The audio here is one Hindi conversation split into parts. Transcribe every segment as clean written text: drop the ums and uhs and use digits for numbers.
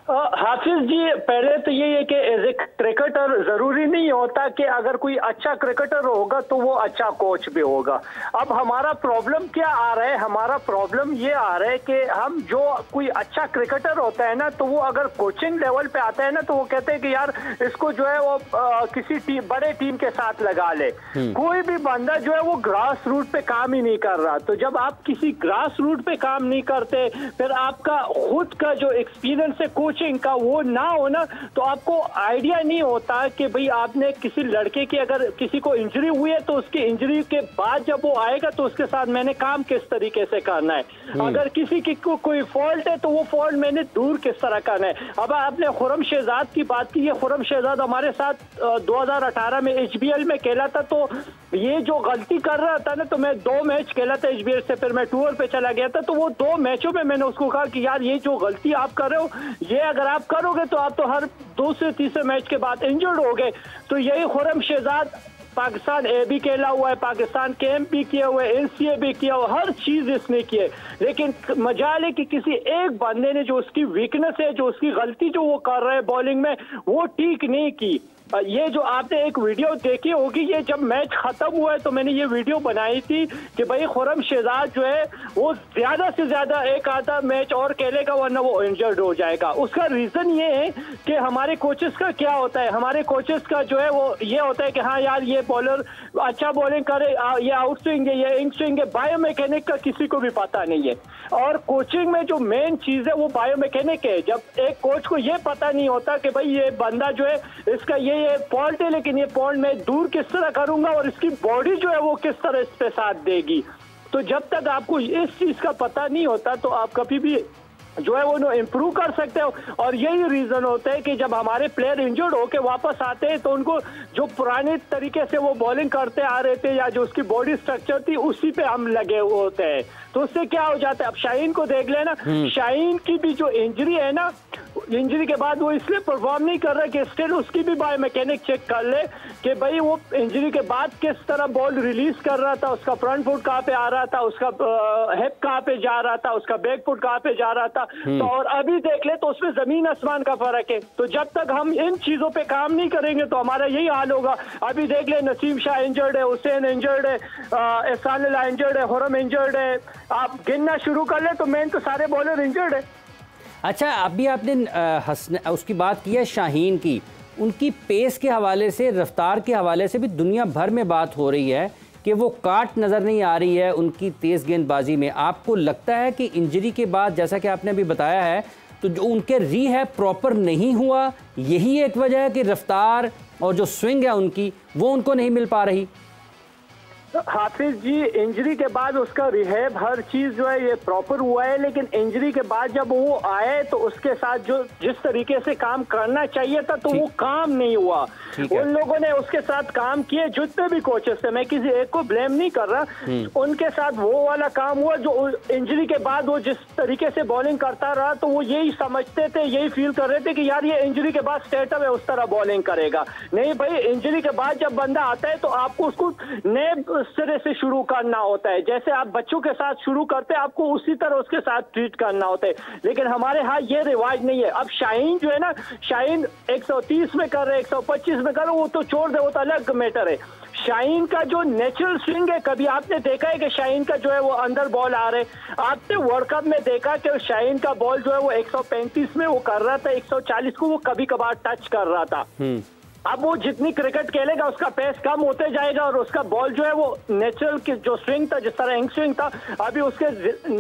हाफिज जी, पहले तो ये है कि एज ए क्रिकेटर जरूरी नहीं होता कि अगर कोई अच्छा क्रिकेटर होगा तो वो अच्छा कोच भी होगा। अब हमारा प्रॉब्लम क्या आ रहा है, हमारा प्रॉब्लम ये आ रहा है कि हम जो कोई अच्छा क्रिकेटर होता है ना, तो वो अगर कोचिंग लेवल पे आता है ना, तो वो कहते हैं कि यार इसको जो है वो किसी बड़े टीम के साथ लगा ले। कोई भी बंदा जो है वो ग्रास रूट पे काम ही नहीं कर रहा। तो जब आप किसी ग्रास रूट पे काम नहीं करते, फिर आपका खुद का जो एक्सपीरियंस है कोचिंग का वो ना हो ना, तो आपको आइडिया नहीं होता कि भाई आपने किसी लड़के की अगर किसी को इंजरी हुई है तो उसकी इंजरी के बाद जब वो आएगा तो उसके साथ मैंने काम किस तरीके से करना है। अगर किसी की कोई फॉल्ट है तो वो फॉल्ट मैंने दूर किस तरह करना है। अब आपने खुर्रम शहजाद की बात की है, खुर्रम शहजाद हमारे साथ 2018 में HBL में खेला था। तो ये जो गलती कर रहा था ना, तो मैं 2 मैच खेला था HBL से, फिर मैं टूर पे चला गया था। तो वो 2 मैचों में मैंने उसको कहा कि यार ये जो गलती आप कर रहे हो, ये अगर आप करोगे तो आप तो हर दूसरे तीसरे मैच के बाद इंजर्ड हो गए। तो यही खुर्रम शहजाद पाकिस्तान ए भी खेला हुआ है, पाकिस्तान कैंप भी किया हुआ है, NCA भी किया हुआ, हर चीज इसने की है। लेकिन मजाल है कि किसी एक बंदे ने जो उसकी वीकनेस है, जो उसकी गलती जो वो कर रहे हैं बॉलिंग में, वो ठीक नहीं की। ये जो आपने एक वीडियो देखी होगी, ये जब मैच खत्म हुआ है तो मैंने ये वीडियो बनाई थी कि भाई खुर्रम शहजाद जो है वो ज्यादा से ज्यादा एक आधा मैच और खेलेगा वरना वो इंजर्ड हो जाएगा। उसका रीजन ये है कि हमारे कोचेस का क्या होता है, हमारे कोचेस का जो है वो ये होता है कि हाँ यार ये बॉलर अच्छा बॉलिंग करे, ये आउट स्विंग है, ये इन स्विंग है। बायोमैकेनिक का किसी को भी पता नहीं है। और कोचिंग में जो मेन चीज है वो बायोमैकेनिक है। जब एक कोच को ये पता नहीं होता कि भाई ये बंदा जो है इसका ये फॉल्ट है, लेकिन ये फॉल्ट मैं दूर किस तरह करूंगा और इसकी बॉडी जो है वो किस तरह इस पे साथ देगी, तो जब तक आपको इस चीज का पता नहीं होता तो आप कभी भी जो है वो इम्प्रूव कर सकते हो। और यही रीजन होता है कि जब हमारे प्लेयर इंजर्ड होके वापस आते हैं तो उनको जो पुराने तरीके से वो बॉलिंग करते आ रहे थे या जो उसकी बॉडी स्ट्रक्चर थी उसी पे हम लगे होते हैं। तो उससे क्या हो जाता है, अब शाहीन को देख लेना, शाहीन की भी जो इंजरी है ना, इंजरी के बाद वो इसलिए परफॉर्म नहीं कर रहा कि स्टिल उसकी भी बायोमैकेनिक चेक कर ले कि भाई वो इंजरी के बाद किस तरह बॉल रिलीज कर रहा था, उसका फ्रंट फुट कहाँ पे आ रहा था, उसका हिप कहाँ पे जा रहा था, उसका बैक फुट कहाँ पे जा रहा था। तो और अभी देख ले तो उसमें जमीन आसमान का फर्क है। तो जब तक हम इन चीजों पे काम नहीं करेंगे तो हमारा यही हाल होगा। अभी देख ले नसीम शाह इंजर्ड है, हुसैन इंजर्ड है, एहसान अल्लाह इंजर्ड है, खुर्रम इंजर्ड है, आप गिनना शुरू कर ले तो मेन तो सारे बॉलर इंजर्ड है। अच्छा, अभी आपने उसकी बात की है शाहीन की, उनकी पेस के हवाले से, रफ्तार के हवाले से भी दुनिया भर में बात हो रही है कि वो काट नज़र नहीं आ रही है उनकी तेज़ गेंदबाजी में। आपको लगता है कि इंजरी के बाद, जैसा कि आपने अभी बताया है, तो जो उनके रीहैब प्रॉपर नहीं हुआ, यही एक वजह है कि रफ्तार और जो स्विंग है उनकी वो उनको नहीं मिल पा रही? हाफिज जी, इंजरी के बाद उसका रिहैब हर चीज जो है ये प्रॉपर हुआ है, लेकिन इंजरी के बाद जब वो आए तो उसके साथ जो जिस तरीके से काम करना चाहिए था तो वो काम नहीं हुआ। उन लोगों ने उसके साथ काम किए, जितने भी कोचेस थे, मैं किसी एक को ब्लेम नहीं कर रहा, उनके साथ वो वाला काम हुआ जो इंजरी के बाद वो जिस तरीके से बॉलिंग करता रहा तो वो यही समझते थे, यही फील कर रहे थे कि यार ये इंजरी के बाद स्टेटअप है, उस तरह बॉलिंग करेगा। नहीं भाई, इंजरी के बाद जब बंदा आता है तो आपको उसको नए सिरे से शुरू करना होता है। जैसे आप बच्चों के साथ शुरू करते हैं, आपको उसी तरह उसके साथ ट्रीट करना होता है। लेकिन हमारे यहाँ ये रिवाज नहीं है। अब शाहीन जो है ना, शाहीन 130 में कर रहे, 125 में कर रहे, वो तो छोड़ दे, वो तो अलग मैटर है। शाहीन का जो नेचुरल स्विंग है, कभी आपने देखा है कि शाहीन का जो है वो अंदर बॉल आ रहे? आपने वर्ल्ड कप में देखा कि शाहीन का बॉल जो है वो 135 में वो कर रहा था, 140 को वो कभी कभार टच कर रहा था। अब वो जितनी क्रिकेट खेलेगा उसका पेस कम होते जाएगा और उसका बॉल जो है वो नेचुरल की जो स्विंग था, जिस तरह एंग स्विंग था, अभी उसके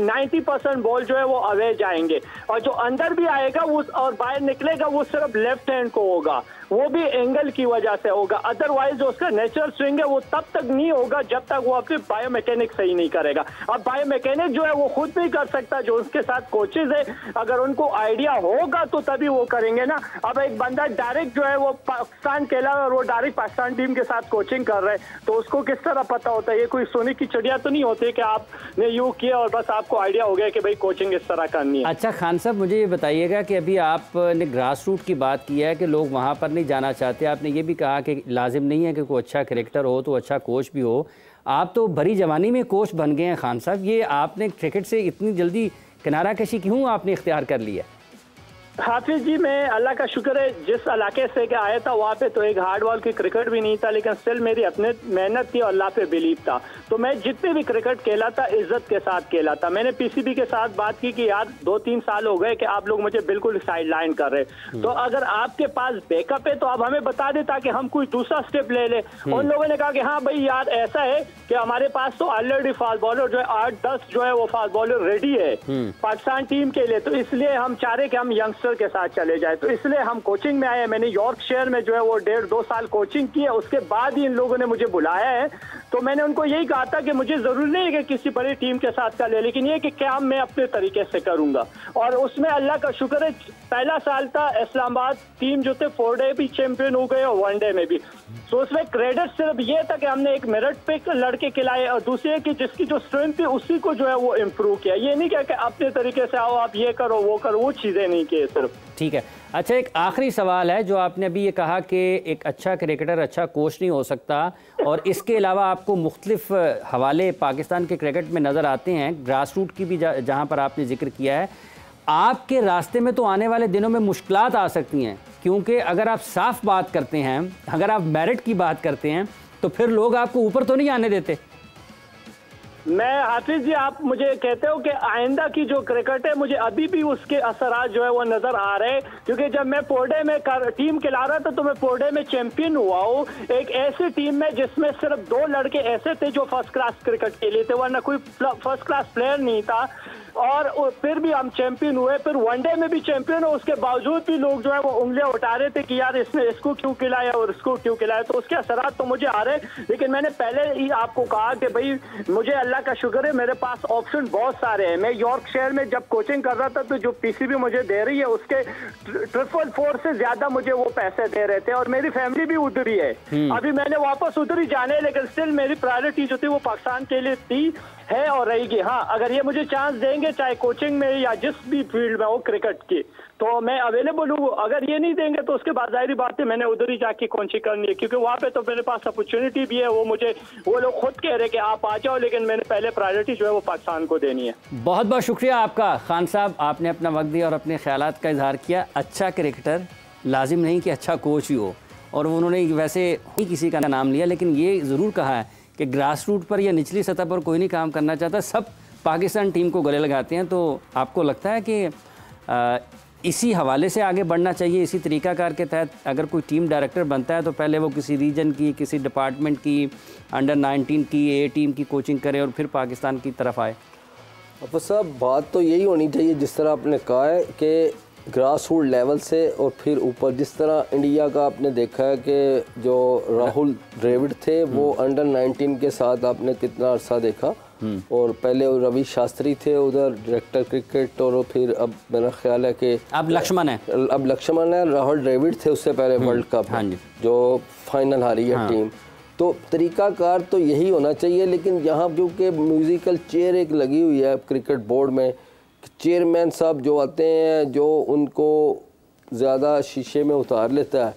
90% बॉल जो है वो अवे जाएंगे और जो अंदर भी आएगा वो और बाहर निकलेगा वो सिर्फ लेफ्ट हैंड को होगा, वो भी एंगल की वजह से होगा। अदरवाइज जो उसका नेचुरल स्विंग है वो तब तक नहीं होगा जब तक वो अपनी बायोमैकेनिक सही नहीं करेगा। अब बायोमैकेनिक जो है वो खुद नहीं कर सकता, जो उसके साथ कोचेज है अगर उनको आइडिया होगा तो तभी वो करेंगे ना। अब एक बंदा डायरेक्ट जो है वो पाकिस्तान खेला और वो डायरेक्ट पाकिस्तान टीम के साथ कोचिंग कर रहे हैं तो उसको किस तरह पता होता है? ये कोई सोने की चिड़िया तो नहीं होती कि आपने यूँ किया और बस आपको आइडिया हो गया कि भाई कोचिंग इस तरह करनी है। अच्छा खान साहब, मुझे ये बताइएगा कि अभी आपने ग्रास रूट की बात की है कि लोग वहाँ पर नहीं जाना चाहते। आपने ये भी कहा कि लाजिम नहीं है कि कोई अच्छा क्रिकेटर हो तो अच्छा कोच भी हो। आप तो भरी जवानी में कोच बन गए हैं खान साहब, ये आपने क्रिकेट से इतनी जल्दी किनारा कशी क्यों आपने इख्तियार कर लिया? हाफिज जी, मैं अल्लाह का शुक्र है जिस इलाके से के आया था वहाँ पे तो एक हार्ड बॉल की क्रिकेट भी नहीं था, लेकिन स्टिल मेरी अपने मेहनत थी और अल्लाह पे बिलीव था। तो मैं जितने भी क्रिकेट खेला था इज्जत के साथ खेला था। मैंने पीसीबी के साथ बात की कि यार 2-3 साल हो गए कि आप लोग मुझे बिल्कुल साइड लाइन कर रहे, तो अगर आपके पास बैकअप है तो आप हमें बता दे ताकि हम कोई दूसरा स्टेप ले ले। उन लोगों ने कहा कि हाँ भाई यार ऐसा है कि हमारे पास तो ऑलरेडी फास्ट बॉलर जो है 8-10 जो है वो फास्ट बॉलर रेडी है पाकिस्तान टीम के लिए, तो इसलिए हम चाह रहे कि हम यंगस्टर के साथ चले जाए। तो इसलिए हम कोचिंग में आए। मैंने यॉर्कशायर में जो है वो 1.5-2 साल कोचिंग की है, उसके बाद ही इन लोगों ने मुझे बुलाया है। तो मैंने उनको यही कहा था कि मुझे जरूरी नहीं है कि किसी बड़ी टीम के साथ का ले, लेकिन ये कि क्या मैं अपने तरीके से करूंगा। और उसमें अल्लाह का शुक्र है पहला साल था, इस्लामाबाद टीम जो थे 4 डे भी चैंपियन हो गए और 1 डे में भी। तो उसमें क्रेडिट सिर्फ ये था कि हमने एक मेरिट पे लड़के खिलाए और दूसरे की जिसकी जो स्ट्रेंथ थी उसी को जो है वो इम्प्रूव किया। ये नहीं क्या कि अपने तरीके से आओ आप ये करो वो करो, वो चीज़ें नहीं किए सिर्फ। ठीक है। अच्छा, एक आखिरी सवाल है। जो आपने अभी ये कहा कि एक अच्छा क्रिकेटर अच्छा कोच नहीं हो सकता, और इसके अलावा आपको मुख्तलिफ हवाले पाकिस्तान के क्रिकेट में नज़र आते हैं, ग्रास रूट की भी जहाँ पर आपने जिक्र किया है। आपके रास्ते में तो आने वाले दिनों में मुश्किलात आ सकती हैं, क्योंकि अगर आप साफ बात करते हैं, अगर आप मेरिट की बात करते हैं, तो फिर लोग आपको ऊपर तो नहीं आने देते। मैं हाफिज जी, आप मुझे कहते हो कि आइंदा की जो क्रिकेट है मुझे अभी भी उसके असरात जो है वो नजर आ रहे हैं, क्योंकि जब मैं पोर्डे में टीम खिला रहा था तो मैं पोर्डे में चैंपियन हुआ हूँ एक ऐसी टीम में जिसमें सिर्फ 2 लड़के ऐसे थे जो फर्स्ट क्लास क्रिकेट खेले थे, वरना कोई फर्स्ट क्लास प्लेयर नहीं था। और फिर भी हम चैंपियन हुए, फिर 1 डे में भी चैंपियन हो। उसके बावजूद भी लोग जो है वो उंगलियां उठा रहे थे कि यार इसने इसको क्यों खिलाया और इसको क्यों खिलाया। तो उसके असरात तो मुझे आ रहे, लेकिन मैंने पहले ही आपको कहा कि भाई मुझे अल्लाह का शुक्र है मेरे पास ऑप्शन बहुत सारे हैं। मैं यॉर्कशायर में जब कोचिंग कर रहा था तो जो पीसीबी मुझे दे रही है उसके 444 से ज्यादा मुझे वो पैसे दे रहे थे, और मेरी फैमिली भी उधर ही है। अभी मैंने वापस उधर ही जाने, लेकिन स्टिल मेरी प्रायोरिटी जो थी वो पाकिस्तान के लिए थी, है और रहेगी। हाँ, अगर ये मुझे चांस देंगे चाहे कोचिंग में या जिस भी फील्ड में हो क्रिकेट की, तो मैं अवेलेबल हूँ। अगर ये नहीं देंगे तो उसके बाद जाहिर बात है मैंने उधर ही जाके कोचिंग करनी है, क्योंकि वहाँ पे तो मेरे पास अपॉर्चुनिटी भी है। वो लोग खुद कह रहे कि आप आ जाओ, लेकिन मैंने पहले प्रायोरिटी जो है वो पाकिस्तान को देनी है। बहुत बहुत शुक्रिया आपका खान साहब, आपने अपना वक्त दिया और अपने ख्यालात का इजहार किया। अच्छा क्रिकेटर लाजिम नहीं कि अच्छा कोच ही हो, और उन्होंने वैसे ही किसी का नाम लिया, लेकिन ये ज़रूर कहा है कि ग्रास रूट पर या निचली सतह पर कोई नहीं काम करना चाहता, सब पाकिस्तान टीम को गले लगाते हैं। तो आपको लगता है कि इसी हवाले से आगे बढ़ना चाहिए, इसी तरीक़ाकार के तहत अगर कोई टीम डायरेक्टर बनता है तो पहले वो किसी रीजन की, किसी डिपार्टमेंट की, अंडर 19 की, ए टीम की कोचिंग करे और फिर पाकिस्तान की तरफ आए? अब साहब बात तो यही होनी चाहिए जिस तरह आपने कहा है कि ग्रास रूट लेवल से और फिर ऊपर। जिस तरह इंडिया का आपने देखा है कि जो राहुल द्रविड़ थे वो अंडर 19 के साथ आपने कितना अरसा देखा, और पहले रवि शास्त्री थे उधर डायरेक्टर क्रिकेट, और फिर अब मेरा ख्याल है कि अब लक्ष्मण है, राहुल द्रविड़ थे उससे पहले वर्ल्ड कप जो फाइनल हारी है टीम। तो तरीक़ाकार तो यही होना चाहिए, लेकिन यहाँ क्योंकि म्यूज़िकल चेयर एक लगी हुई है क्रिकेट बोर्ड में, चेयरमैन साहब जो आते हैं जो उनको ज़्यादा शीशे में उतार लेता है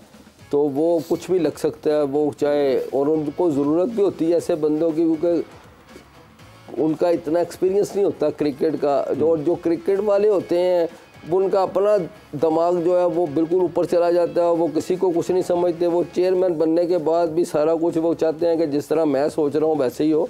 तो वो कुछ भी लग सकता है वो चाहे, और उनको ज़रूरत भी होती है ऐसे बंदों की, क्योंकि उनका इतना एक्सपीरियंस नहीं होता क्रिकेट का। जो क्रिकेट वाले होते हैं उनका अपना दिमाग जो है वो बिल्कुल ऊपर चला जाता है, वो किसी को कुछ नहीं समझते। वो चेयरमैन बनने के बाद भी सारा कुछ वो चाहते हैं कि जिस तरह मैं सोच रहा हूँ वैसे ही हो।